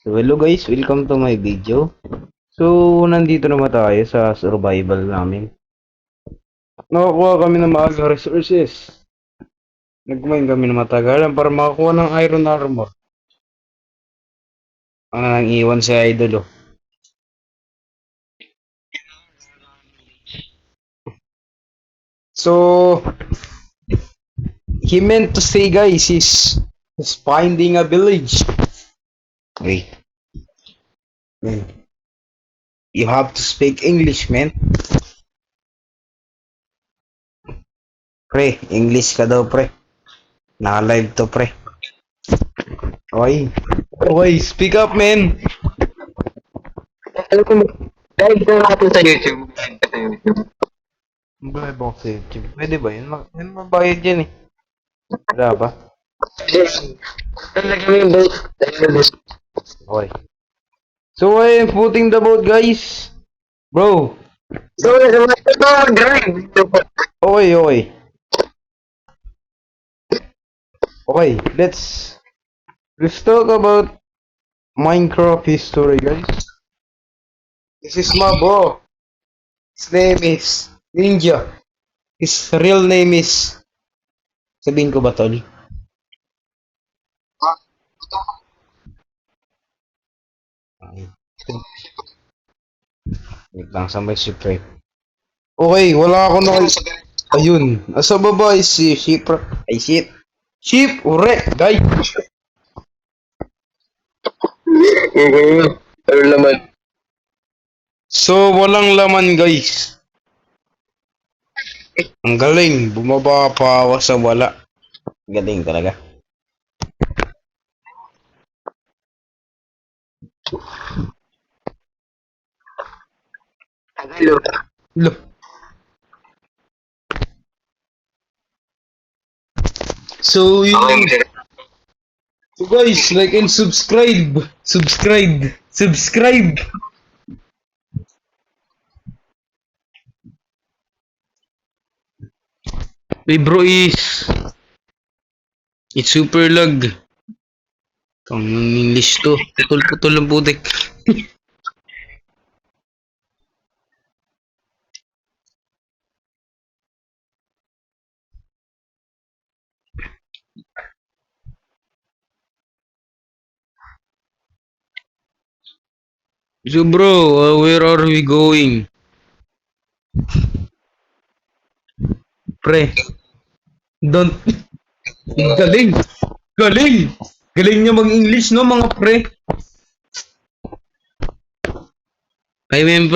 So hello guys, welcome to my video. So nandito naman tayo sa survival namin. Nakakuha kami ng mga resources. Nagkumain kami ng matagalan para makakuha ng iron armor. Ang nang iwan si Idol oh. So he meant to say guys he's finding a village. Wait, man. You have to speak English, man. Pre, English ka daw, pre. Naka-live to, pre. Okay. Okay, speak up, man. Alam ko, live na natin sa YouTube. Live ka sa YouTube. Live ako sa YouTube. Pwede ba yun? Yun mabayad yan eh. Wala ba? Talaga mo yung vote. Okay. So I am putting the boat, guys. Bro. So, sa mga ito, drive. Okay, okay. Okay, let's talk about Minecraft history, guys. This is my bro. His name is Ninja. His real name is... Sabihin ko ba, tol? Ay, wait lang, sambay si Pre. Okay, wala ako na... Ayun, nasa baba is si Sheep. Ay, Sheep. Sheep, ure, guys. Ano naman? So, walang laman, guys. Ang galing, bumaba pa ako sa wala. Galing talaga. Hello. Look. So, yun. So, guys, like and subscribe. Subscribe. My bro is... It's super lag. Itong English to. Putol-putol ang putik. So bro, where are we going? Pre, don't... Galing! Galing! Galing niya mag-English, no, mga pre? Kayo men,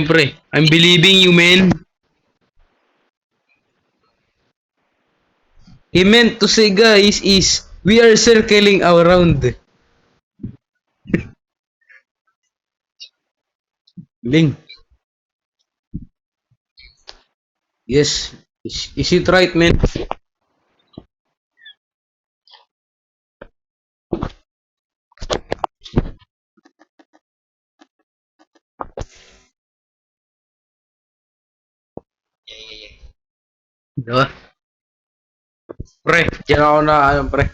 pre. I'm believing you, man. He meant to say, guys, is we are circling around. Galing. Yes. Is it right, man? Diba? Pre, dyan ako na, ano, pre.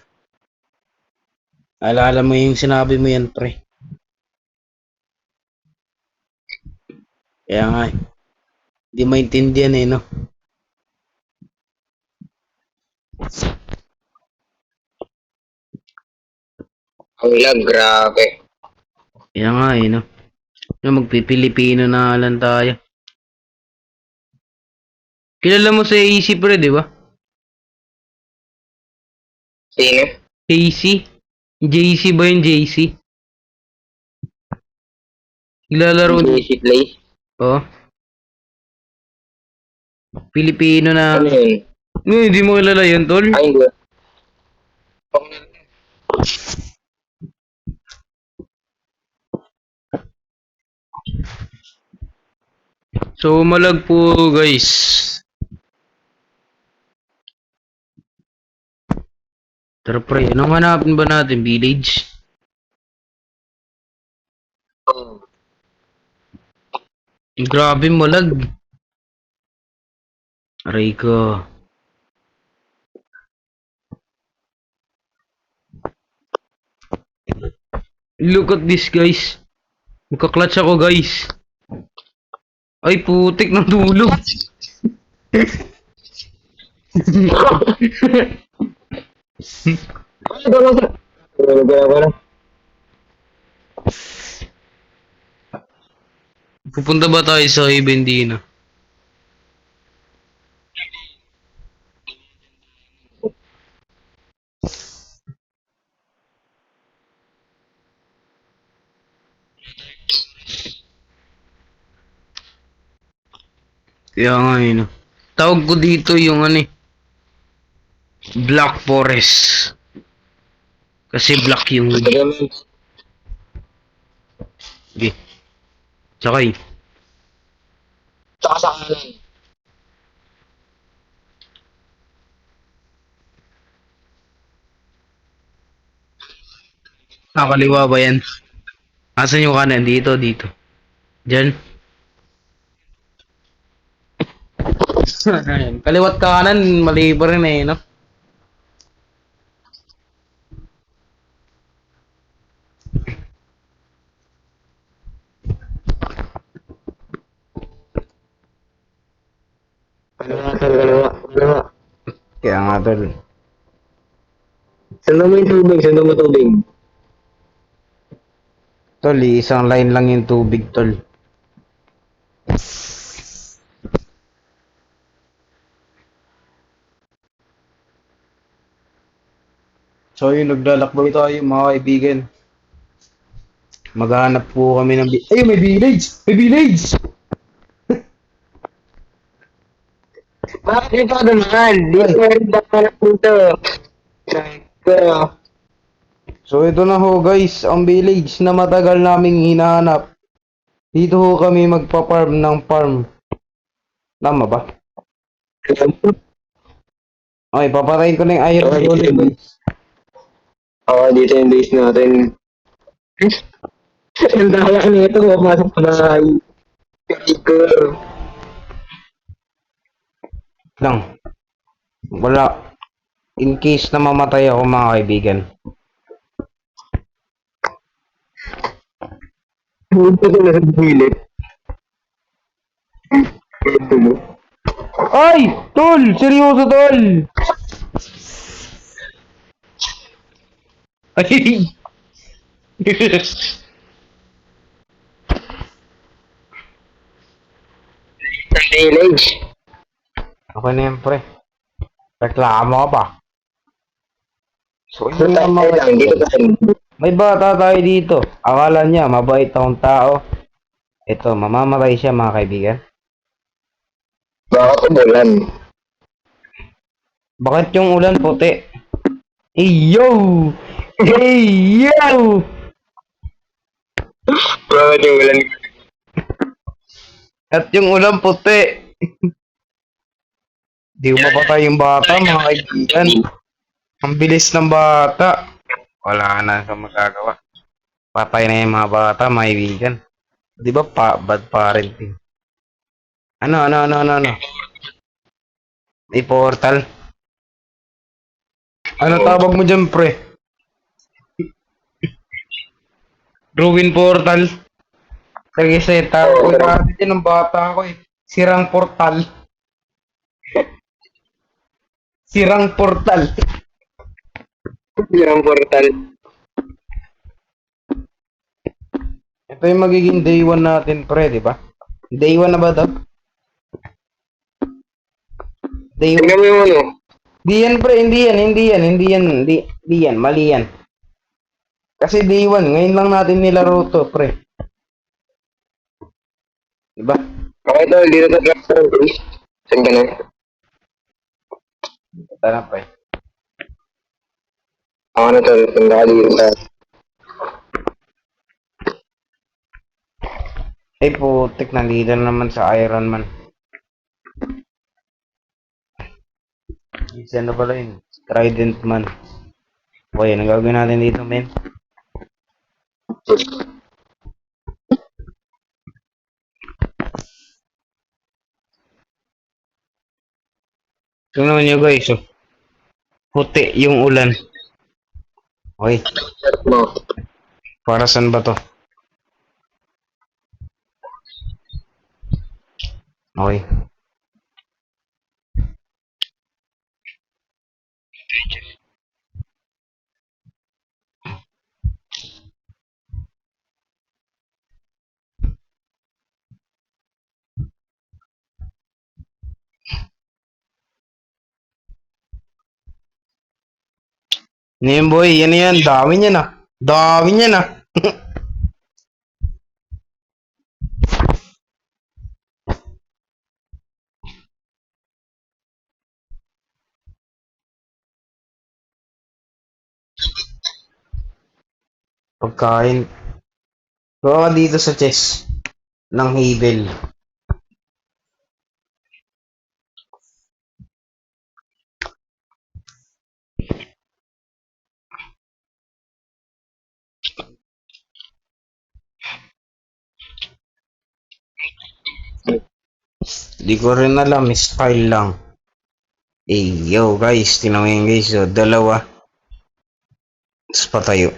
Alala mo yung sinabi mo yan, pre. Kaya nga, hindi maintindihan eh, no? Ang lag, grabe. Kaya nga eh, no? Yung magpipilipino na lang tayo. Kilala mo si AC, pre, di ba? Sino? AC? JC ba yung JC? Nilalaro niya. JC Play? Oh. Pilipino na. Ano yun? Hindi mo kilala yun, tol? Ay, hindi. So, malag po, guys. Tara, pre. Anong hanapin ba natin? Village? Grabe, malag. Aray ko. Look at this, guys. Magka-clutch ako, guys. Ay, putik ng tulog. Pupunta ba tayo sa Ibendina? Kaya nga yun. Tawag ko dito yung ano eh. Black Forest. Kasi black yung... Okay. Sakay. Tsaka sa kanan. Kaliwa ba yan? Asan yung kanan? Dito, dito. Diyan. Ayan. Kaliwat kanan, mali pa rin eh, no? Kaliwa. Kaya nga tol. Saan mo yung tubig? Saan mo tubig? Tol, isang line lang yung tubig, tol. So yun, naglalakbay tayo mga kaibigan. Maghanap po kami ng... Ay, may village! May village! Bakit ikaw naman? Dito meron dapat dito. Pero, So ito na ho guys, ang village na matagal naming hinahanap. Dito ho kami magpa-farm ng farm. Tama ba? Okay, papatayin ko na yung iron Okay, golem guys. dito yung base natin. Ang daya nito, pumasok sa bahay. Picker. Lang. Wala. In case na mamatay ako mga kaibigan. Punta ko na sa gilid. Ito mo. Ay! Tol! Seryoso tol! Ay! Sa village. Okay na yan pre. Reklamo ka pa. So So, yun tayo naman. lang, dito tayo. May bata tayo dito. Akala niya mabait akong tao. Ito, mamamatay siya mga kaibigan. Baka umulan. Bakit yung ulan puti? Hey yo! Hey yo! Bakit umulan? At yung ulan puti. Di mapatay yung bata mga kaibigan. Ang bilis ng bata. Wala na sa magagawa. Patay na yung mga bata mga kaibigan. Di ba bad parenting? Ano? May portal. Ano tawag mo dyan, pre? Ruin portal. Kasi tawag ko natin dyan ng bata ko eh. Sirang portal. Sirang portal. Yung portal. Ito yung magiging day 1 natin, pre, di ba? Day 1 na ba to? Day 1. Tingnan mo yung ano. Hindi yan, pre, hindi yan, mali yan. Kasi day 1, ngayon lang natin nilaro to, pre. Di ba? Okay, tol, dito sa cluster base. Saan ka na? Tara, pre. Ako na tol, punta ka dito sa... Ay, putik, nandito na naman sa Iron Man. Isa na pala yun. Trident Man. Okay, ang gagawin natin dito, men. Tingnan nyo guys, oh. Puti yung ulan. Okay. Mo. Para saan ba to? Okay. Ngayon boy, yan yan. Dami niya na. Dami niya na. Pagkain. Gawa ka dito sa chest ng Hebel. Di ko rin alam, style lang. Eh, yo guys, tinawin mo yan guys, oh, dalawa. Tapos patayo.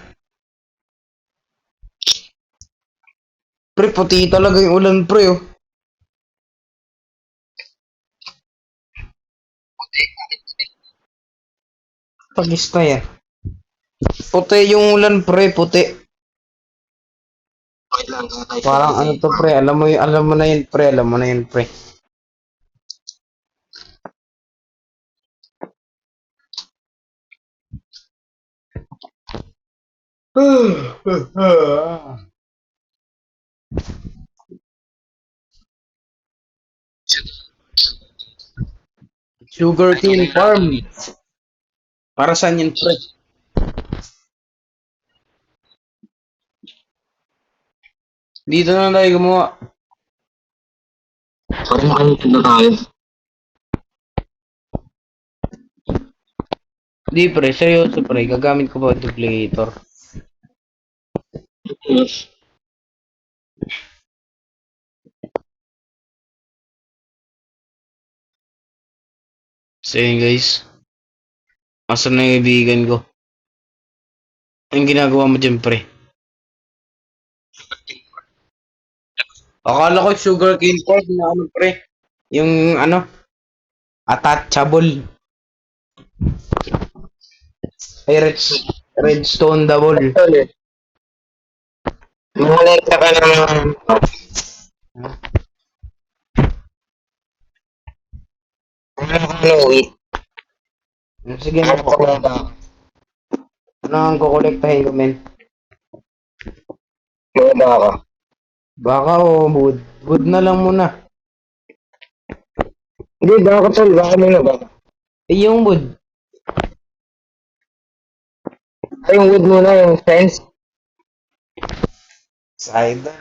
Pre, puti talaga yung ulan pre, oh. Pagis na yan. Puti yung ulan pre, puti. Wait lang, tatay. Parang ano to pre, alam mo na yun pre, alam mo na yun pre. Sugar cane farm. Para saan yun pre? Dito na tayo gumawa. Sorry, makikita na tayo. Di pre, seryoso pre, gagamit ko ba duplicator? Yes. So yun guys, asan na yung kaibigan ko? Anong ginagawa mo dyan pre? Akala ko sugar cane farm na ano pre. Yung ano, attachable. Ay, redstone double. Sorry. Mahalekta ka ng... Ano, wait. Sige na Ano po. ko ba? Ano ang kukolektahin ko men? Wala ka. Baka o wood. Wood na lang muna. Hindi, baka tol, baka muna ba? Eh yung wood. Ay, yung wood muna, yung fence.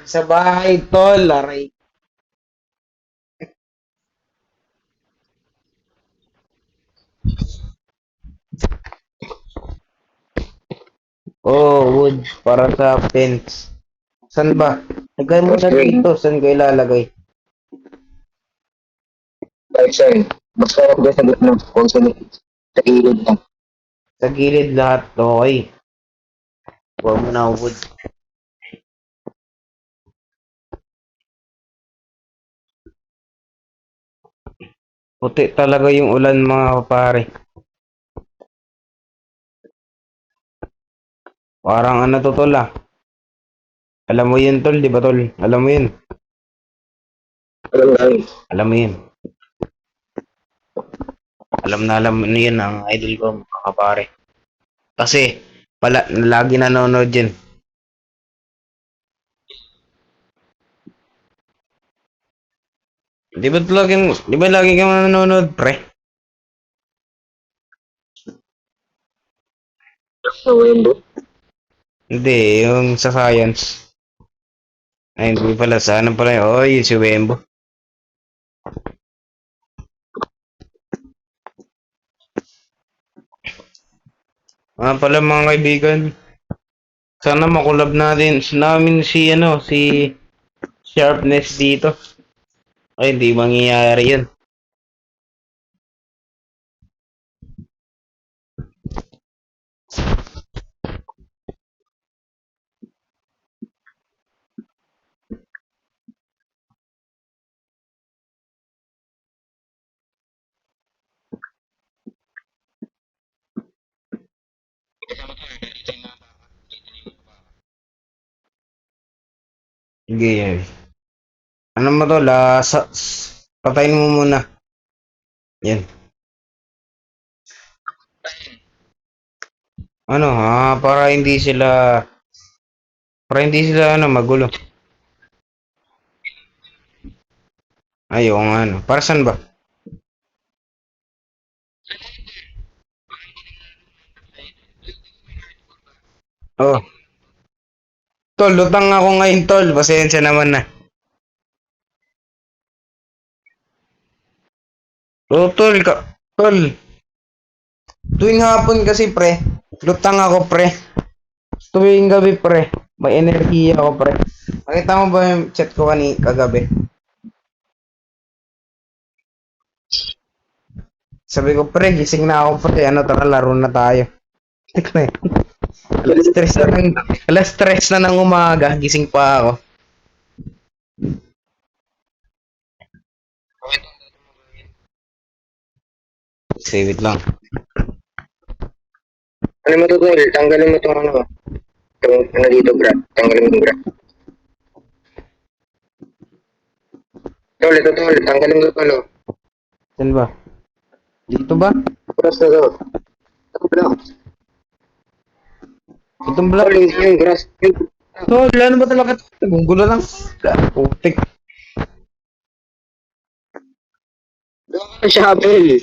Sa bahay tol. Aray. Oh, wood. Para sa fence. San ba? Lagay mo na dito. San ko ilalagay? Kahit saan. Basta ako sa gitna. Kung sa gilid lang. Sa gilid lahat. Okay. Huwag mo na wood. Puti talaga yung ulan mga kapare. Parang ano to tol ah. Alam mo yun tol, di ba tol? Alam mo yun. Alam na yun. Alam mo yun. Alam mo yun ang idol ko mga kapare. Kasi lagi nanonood yun. Di ba lagi kang nanonood pre? Sa window. Hindi, yung sa science. Ay, hindi pala. Sa ano pala yun? Oh, yun si Wembo. Pala mga kaibigan. Sana makulab namin si Sharpness dito. Ay, hindi mangyayari yun. Sige, yan. Ano mo to, patayin mo muna. Yan. Ano ha, para hindi sila ano, magulo. Ayaw nga ano. Para saan ba? Oh, tol, lutang ako ngayon, tol. Pasensya naman na. Oh, tol. Tuwing hapon kasi, pre. Lutang ako, pre. Tuwing gabi, pre. May enerhiya ako, pre. Nakita mo ba yung chat ko kagabi? Sabi ko, pre, gising na ako, pre. Ano, tara, laro na tayo. Tik na eh. Alas 3 na ng umaga, gising pa ako. Save it lang. Ano mo to, tol? Tanggalin mo itong ano. Itong ano dito, bra. Tanggalin mo itong bra. Tol, ito tol. Tanggalin mo ito, tol. Oh. Saan ba? Dito ba? Grass na to. Ito, bra. Itong Tol, black. hindi yung grass. Tol, ano ba talaga? Gugulo lang. Putik. Doon ka shovel.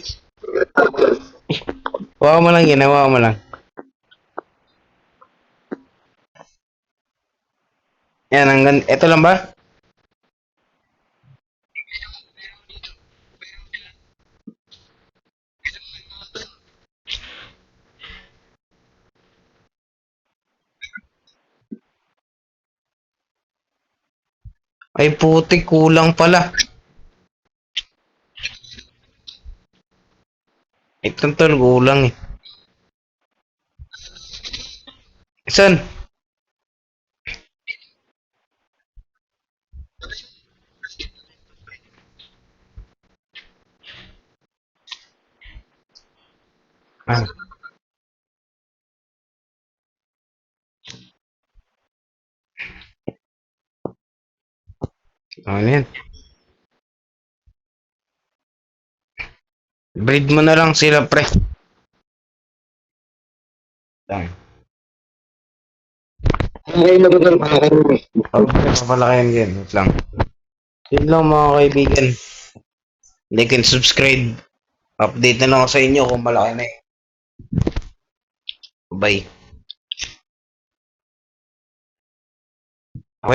Hawa mo lang yan, hawa mo lang. Yan, ito lang ba? Ay, putik, kulang pala. Itong tol, kulang eh. Saan? Ah, ano yan? Breed mo na lang sila, pre. Dami. Ngayon mo to, tol. Pangkain mo. Papalakayan yan. Wait lang. Yun lang mga kaibigan. Like and subscribe. Update na lang ako sa inyo kung malaki na eh. Bye.